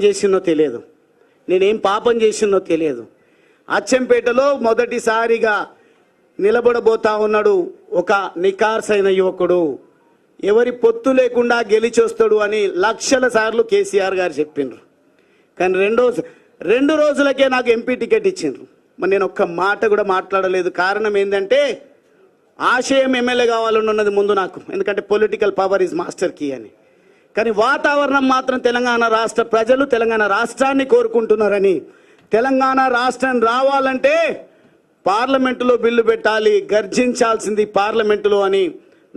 చేసినో తెలియదు, నేనేం పాపం చేసినో తెలియదు. అచ్చంపేటలో మొదటిసారిగా నిలబడబోతా ఉన్నాడు ఒక నికార్సైన యువకుడు, ఎవరి పొత్తు లేకుండా గెలిచొస్తాడు అని లక్షల సార్లు కేసీఆర్ గారు చెప్పిండ్రు. కానీ రెండు రోజులకే నాకు ఎంపీ టికెట్ ఇచ్చిండ్రు. మరి నేను ఒక్క మాట కూడా మాట్లాడలేదు. కారణం ఏంటంటే ఆశయం ఎమ్మెల్యే కావాలని ఉన్నది ముందు నాకు, ఎందుకంటే political power is master key అని. కానీ వాతావరణం మాత్రం తెలంగాణ రాష్ట్ర ప్రజలు తెలంగాణ రాష్ట్రాన్ని కోరుకుంటున్నారని, తెలంగాణ రాష్ట్రం రావాలంటే పార్లమెంటులో బిల్లు పెట్టాలి, గర్జించాల్సింది పార్లమెంటులో అని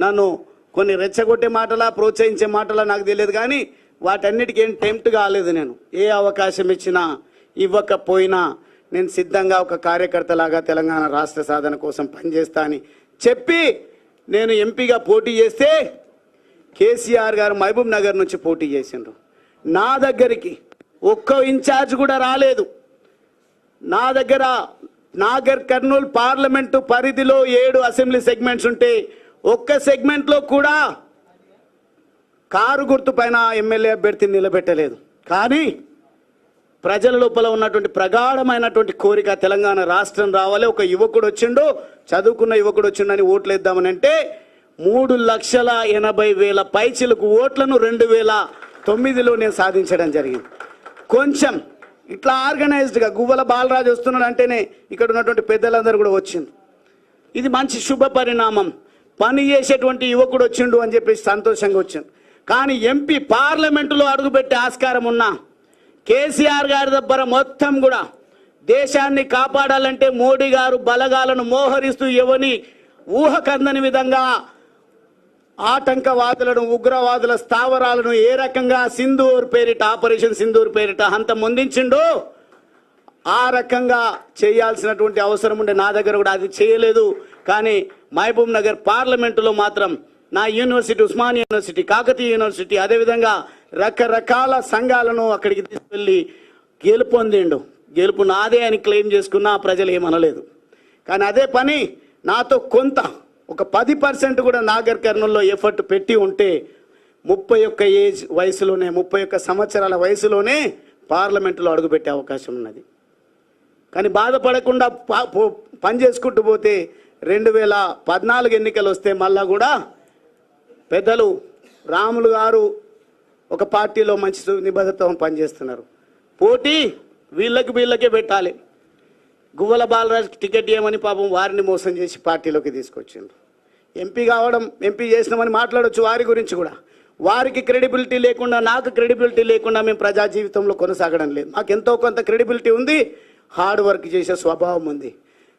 నన్ను కొన్ని రెచ్చగొట్టే మాటలా ప్రోత్సహించే మాటలా నాకు తెలియదు. కానీ వాటన్నిటికీ ఏం టెంప్ట్ కాలేదు. నేను ఏ అవకాశం ఇచ్చినా ఇవ్వకపోయినా నేను సిద్ధంగా ఒక కార్యకర్తలాగా తెలంగాణ రాష్ట్ర సాధన కోసం పనిచేస్తా అని చెప్పి నేను ఎంపీగా పోటీ చేస్తే కేసీఆర్ గారు మహబూబ్ నగర్ నుంచి పోటీ చేసిండ్రు. నా దగ్గరికి ఒక్క ఇన్ఛార్జ్ కూడా రాలేదు. నా దగ్గర నాగర్ కర్నూలు పార్లమెంటు పరిధిలో 7 అసెంబ్లీ సెగ్మెంట్స్ ఉంటే ఒక్క సెగ్మెంట్లో కూడా కారు గుర్తు పైన ఎమ్మెల్యే అభ్యర్థిని నిలబెట్టలేదు. కానీ ప్రజల లోపల ఉన్నటువంటి ప్రగాఢమైనటువంటి కోరిక తెలంగాణ రాష్ట్రం రావాలి, ఒక యువకుడు వచ్చిండు, చదువుకున్న యువకుడు వచ్చిండని ఓట్లు వేద్దామని అంటే 3,80,000 పైచిలకు ఓట్లను 2009లో నేను సాధించడం జరిగింది. కొంచెం ఇట్లా ఆర్గనైజ్డ్గా గువ్వల బాలరాజు వస్తున్నాడు అంటేనే ఇక్కడ ఉన్నటువంటి పెద్దలందరూ కూడా వచ్చింది. ఇది మంచి శుభ పరిణామం. పని చేసేటువంటి యువకుడు వచ్చిండు అని చెప్పేసి సంతోషంగా వచ్చింది. కానీ ఎంపీ పార్లమెంటులో అడుగుపెట్టే ఆస్కారం ఉన్నా కేసీఆర్ గారి దగ్గర మొత్తం కూడా దేశాన్ని కాపాడాలంటే మోడీ గారు బలగాలను మోహరిస్తూ ఎవని ఊహకందని విధంగా ఆటంకవాదులను ఉగ్రవాదుల స్థావరాలను ఏ రకంగా సింధూర్ పేరిట ఆపరేషన్ సింధూర్ పేరిట అంత ముందించిండో ఆ రకంగా చేయాల్సినటువంటి అవసరం ఉండే నా దగ్గర కూడా అది చేయలేదు. కానీ మహబూబ్ నగర్ పార్లమెంటులో మాత్రం నా university Osmania university Kakatiya university అదేవిధంగా రకరకాల సంఘాలను అక్కడికి తీసుకెళ్ళి గెలుపొందిండు. గెలుపు నాదే అని క్లెయిమ్ చేసుకున్నా ప్రజలు ఏమనలేదు. కానీ అదే పని నాతో కొంత ఒక 10% కూడా నాగర్ కర్నూల్లో ఎఫర్ట్ పెట్టి ఉంటే 31 సంవత్సరాల వయసులోనే పార్లమెంటులో అడుగుపెట్టే అవకాశం ఉన్నది. కానీ బాధపడకుండా పని చేసుకుంటూ పోతే 2014 ఎన్నికలు వస్తే మళ్ళా కూడా పెద్దలు రాములు గారు ఒక పార్టీలో మంచి నిబద్ధతతో పనిచేస్తున్నారు. పోటీ వీళ్ళకే పెట్టాలి. గువ్వల బాలరాజు టికెట్ ఇవ్వమని పాపం వారిని మోసం చేసి పార్టీలోకి తీసుకొచ్చిండ్రు. ఎంపీ చేసినామని మాట్లాడవచ్చు వారి గురించి కూడా. వారికి క్రెడిబిలిటీ లేకుండా నాకు క్రెడిబిలిటీ లేకుండా మేము ప్రజా జీవితంలో కొనసాగడం లేదు. మాకు ఎంతో కొంత క్రెడిబిలిటీ ఉంది, హార్డ్ వర్క్ చేసే స్వభావం ఉంది.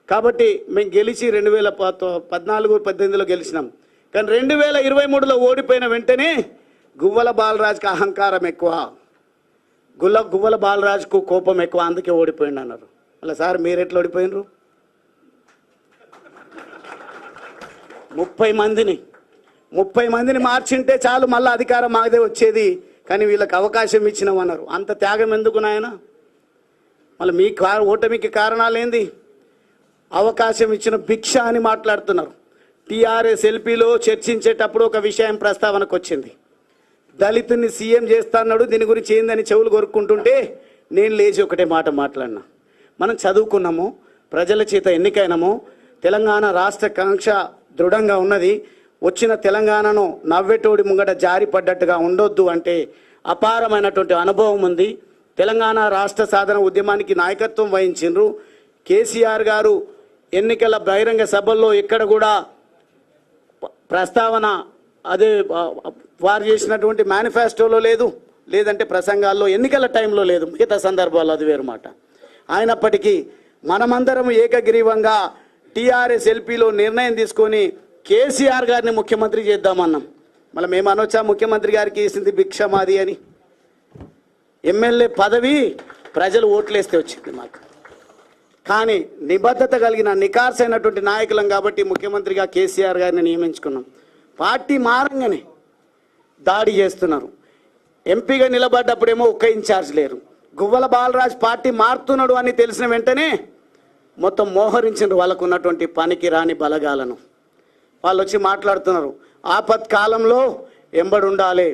కాబట్టి మేము గెలిచి 2014-18లో గెలిచినాం. కానీ 2023లో ఓడిపోయిన వెంటనే గువ్వల బాలరాజుకి అహంకారం ఎక్కువ, గువ్వల బాలరాజుకు కోపం ఎక్కువ, అందుకే ఓడిపోయింది అన్నారు. అలా సార్ మీరు ఎట్లా ఓడిపోయినరు? 30 మందిని మార్చింటే చాలు మళ్ళీ అధికారం మాదే వచ్చేది. కానీ వీళ్ళకి అవకాశం ఇచ్చినామన్నారు. అంత త్యాగం ఎందుకు నాయన? మళ్ళీ మీ ఓటమికి కారణాలు ఏంది? అవకాశం ఇచ్చిన భిక్ష అని మాట్లాడుతున్నారు. టీఆర్ఎస్ ఎల్పీలో చర్చించేటప్పుడు ఒక విషయం ప్రస్తావనకు వచ్చింది. దళితుని సీఎం చేస్తాన్నాడు, దీని గురించి ఏందని చెవులు కొరుక్కుంటుంటే నేను లేచి ఒకటే మాట మాట్లాడినా. మనం చదువుకున్నాము, ప్రజల చేత ఎన్నికైనాము, తెలంగాణ రాష్ట్ర కాంక్ష దృఢంగా ఉన్నది. వచ్చిన తెలంగాణను నవ్వెటోడి ముంగట జారి పడ్డట్టుగా ఉండొద్దు అంటే అపారమైనటువంటి అనుభవం ఉంది. తెలంగాణ రాష్ట్ర సాధన ఉద్యమానికి నాయకత్వం వహించిండ్రు. కేసీఆర్ గారు ఎన్నికల బహిరంగ సభల్లో ఎక్కడ కూడా ప్రస్తావన అదే వారు చేసినటువంటి మేనిఫెస్టోలో లేదు, లేదంటే ప్రసంగాల్లో ఎన్నికల టైంలో లేదు, మిగతా సందర్భాల్లో అది వేరు మాట. అయినప్పటికీ మనమందరం ఏకగ్రీవంగా టీఆర్ఎస్ ఎల్పీలో నిర్ణయం తీసుకొని కేసీఆర్ గారిని ముఖ్యమంత్రి చేద్దామన్నాం. మళ్ళీ మేము అనొచ్చా ముఖ్యమంత్రి గారికి వేసింది భిక్ష మాది అని? ఎమ్మెల్యే పదవి ప్రజలు ఓట్లేస్తే వచ్చింది మాకు. కానీ నిబద్ధత కలిగిన నికార్సైనటువంటి నాయకులం కాబట్టి ముఖ్యమంత్రిగా కేసీఆర్ గారిని నియమించుకున్నాం. పార్టీ మారంగానే దాడి చేస్తున్నారు. ఎంపీగా నిలబడ్డప్పుడేమో ఒక్క ఇన్ఛార్జ్ లేరు. గువ్వల బాలరాజు పార్టీ మారుతున్నాడు అని తెలిసిన వెంటనే మొత్తం మోహరించారు వాళ్ళకు ఉన్నటువంటి పనికి రాని బలగాలను. వాళ్ళు వచ్చి మాట్లాడుతున్నారు, ఆపత్కాలంలో ఎంబడి ఉండాలి.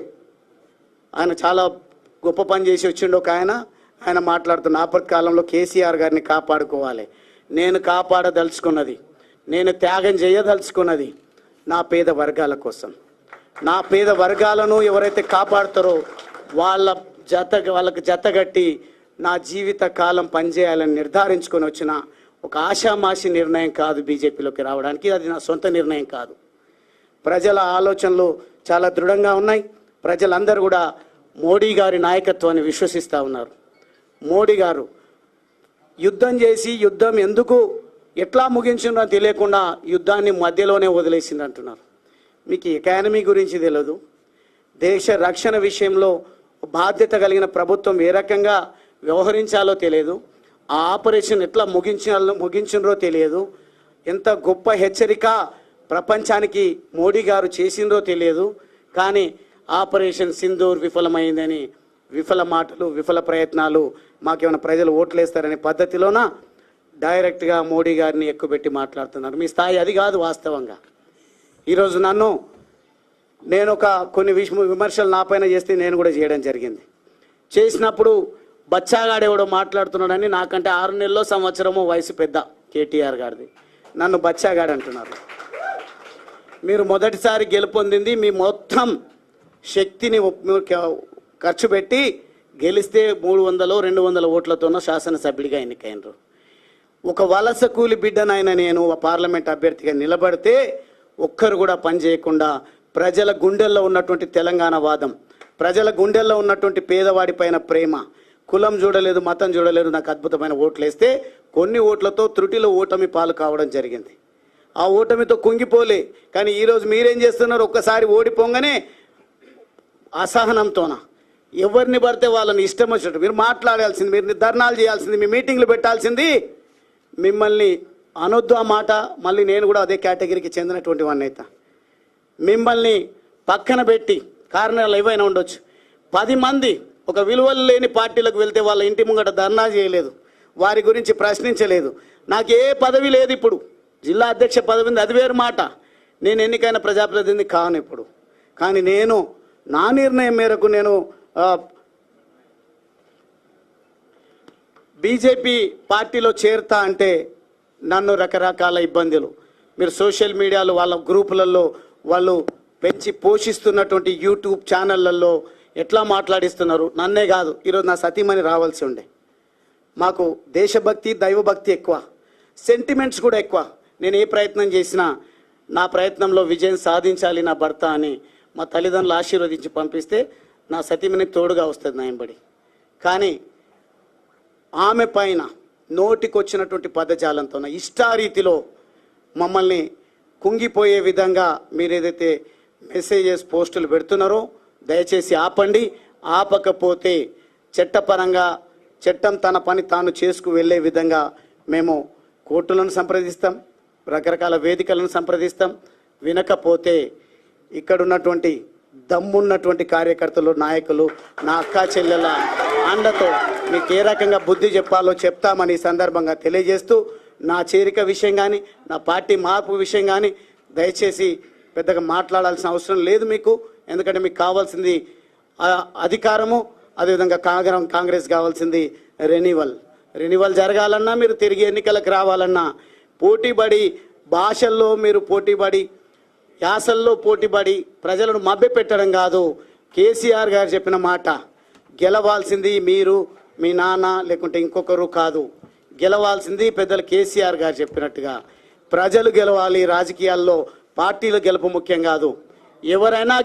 ఆయన చాలా గొప్ప పని చేసి వచ్చిండు ఒక ఆయన మాట్లాడుతున్న ఆపత్ కాలంలో కేసీఆర్ గారిని కాపాడుకోవాలి. నేను కాపాడదలుచుకున్నది, నేను త్యాగం చేయదలుచుకున్నది నా పేద వర్గాల కోసం. నా పేద వర్గాలను ఎవరైతే కాపాడుతారో వాళ్ళకు జతగట్టి నా జీవిత కాలం పనిచేయాలని నిర్ధారించుకొని వచ్చిన ఒక ఆషామాషి నిర్ణయం కాదు బీజేపీలోకి రావడానికి. అది నా సొంత నిర్ణయం కాదు. ప్రజల ఆలోచనలు చాలా దృఢంగా ఉన్నాయి. ప్రజలందరూ కూడా మోడీ గారి నాయకత్వాన్ని విశ్వసిస్తూ ఉన్నారు. మోడీ గారు యుద్ధం చేసి యుద్ధం ఎందుకు ఎట్లా ముగించిందో తెలియకుండా యుద్ధాన్ని మధ్యలోనే వదిలేసింది అంటున్నారు. మీకు ఎకానమీ గురించి తెలియదు, దేశ రక్షణ విషయంలో బాధ్యత కలిగిన ప్రభుత్వం ఏ రకంగా వ్యవహరించాలో తెలియదు, ఆ ఆపరేషన్ ఎట్లా ముగించినరో తెలియదు, ఎంత గొప్ప హెచ్చరిక ప్రపంచానికి మోడీ గారు చేసిందో తెలియదు. కానీ ఆపరేషన్ సింధూర్ విఫలమైందని విఫల మాటలు, విఫల ప్రయత్నాలు, మాకేమైనా ప్రజలు ఓట్లేస్తారనే పద్ధతిలోన డైరెక్ట్గా మోడీ గారిని ఎక్కుపెట్టి మాట్లాడుతున్నారు. మీ స్థాయి అది కాదు. వాస్తవంగా ఈరోజు నేను కొన్ని విమర్శలు నా పైన చేస్తే నేను కూడా చేయడం జరిగింది. చేసినప్పుడు బచ్చాగాడెవడో మాట్లాడుతున్నాడని, నాకంటే 6 నెలల్లో సంవత్సరమో వయసు పెద్ద కేటీఆర్ గారిది, నన్ను బచ్చాగాడు అంటున్నారు. మీరు మొదటిసారి గెలుపొందింది మీ మొత్తం శక్తిని ఖర్చు పెట్టి గెలిస్తే 300-200 ఓట్లతోనో శాసనసభ్యుడిగా ఎన్నికైనరు. ఒక వలస కూలి బిడ్డనైనా నేను పార్లమెంట్ అభ్యర్థిగా నిలబడితే ఒక్కరు కూడా పని చేయకుండా ప్రజల గుండెల్లో ఉన్నటువంటి తెలంగాణ వాదం, ప్రజల గుండెల్లో ఉన్నటువంటి పేదవాడి పైన ప్రేమ, కులం చూడలేదు, మతం చూడలేదు, నాకు అద్భుతమైన ఓట్లు వేస్తే కొన్ని ఓట్లతో త్రుటిలో ఓటమి పాలు కావడం జరిగింది. ఆ ఓటమితో కుంగిపోలే. కానీ ఈరోజు మీరేం చేస్తున్నారు? ఒక్కసారి ఓడిపోగానే అసహనంతోన ఎవరిని పడితే వాళ్ళని ఇష్టం వచ్చినట్టు మీరు మాట్లాడాల్సింది, మీరు ధర్నాలు చేయాల్సింది, మీ మీటింగ్లు పెట్టాల్సింది. మిమ్మల్ని అనొద్దు ఆ మాట. మళ్ళీ నేను కూడా అదే కేటగిరీకి చెందినటువంటి వాడిని అయితే మిమ్మల్ని పక్కన పెట్టి కారణాలు ఏవైనా ఉండొచ్చు. 10 మంది ఒక విలువలు లేని పార్టీలకు వెళ్తే వాళ్ళ ఇంటి ముంగట ధర్నా చేయలేదు, వారి గురించి ప్రశ్నించలేదు. నాకు ఏ పదవి లేదు. ఇప్పుడు జిల్లా అధ్యక్ష పదవి ఉంది, అది వేరు మాట. నేను ఎన్నికైన ప్రజాప్రతినిధి కాను ఇప్పుడు. కానీ నేను నా నిర్ణయం మేరకు నేను బీజేపీ పార్టీలో చేరుతా అంటే నన్ను రకరకాల ఇబ్బందులు, మీరు సోషల్ మీడియాలో వాళ్ళ గ్రూపులలో వాళ్ళు పెంచి పోషిస్తున్నటువంటి యూట్యూబ్ ఛానళ్ళల్లో ఎట్లా మాట్లాడిస్తున్నారు. నన్నే కాదు, ఈరోజు నా సతీమణి రావాల్సి ఉండే. మాకు దేశభక్తి, దైవభక్తి ఎక్కువ, సెంటిమెంట్స్ కూడా ఎక్కువ. నేను ఏ ప్రయత్నం చేసినా నా ప్రయత్నంలో విజయం సాధించాలి నా భర్త అని మా తల్లిదండ్రులు ఆశీర్వదించి పంపిస్తే నా సతీమణికి తోడుగా వస్తుంది నా ఎంబడి. కానీ ఆమె పైన నోటికొచ్చినటువంటి పదజాలంతో ఇష్టారీతిలో మమ్మల్ని కుంగిపోయే విధంగా మీరు ఏదైతే మెసేజెస్ పోస్టులు పెడుతున్నారో దయచేసి ఆపండి. ఆపకపోతే చట్టపరంగా చట్టం తన పని తాను చేసుకు వెళ్ళే విధంగా మేము కోర్టులను సంప్రదిస్తాం, రకరకాల వేదికలను సంప్రదిస్తాం. వినకపోతే ఇక్కడున్నటువంటి దమ్మున్నటువంటి కార్యకర్తలు, నాయకులు, నా అక్కా చెల్లెల అండతో మీకు ఏ రకంగా బుద్ధి చెప్పాలో చెప్తామని ఈ సందర్భంగా తెలియజేస్తూ, నా చేరిక విషయం కానీ నా పార్టీ మార్పు విషయం కానీ దయచేసి పెద్దగా మాట్లాడాల్సిన అవసరం లేదు మీకు. ఎందుకంటే మీకు కావాల్సింది అధికారము, అదేవిధంగా కాంగ్రెస్ కావాల్సింది రెన్యువల్ జరగాలన్నా, మీరు తిరిగి ఎన్నికలకు రావాలన్నా పోటీపడి, భాషల్లో మీరు పోటీపడి, యాసల్లో పోటీపడి ప్రజలను మభ్యపెట్టడం కాదు. కేసీఆర్ గారు చెప్పిన మాట, గెలవాల్సింది మీరు, మీ నాన్న, లేకుంటే ఇంకొకరు కాదు. గెలవాల్సింది పెద్దలు కేసీఆర్ గారు చెప్పినట్టుగా ప్రజలు గెలవాలి. రాజకీయాల్లో పార్టీల గెలుపు ముఖ్యం కాదు. ఎవరైనా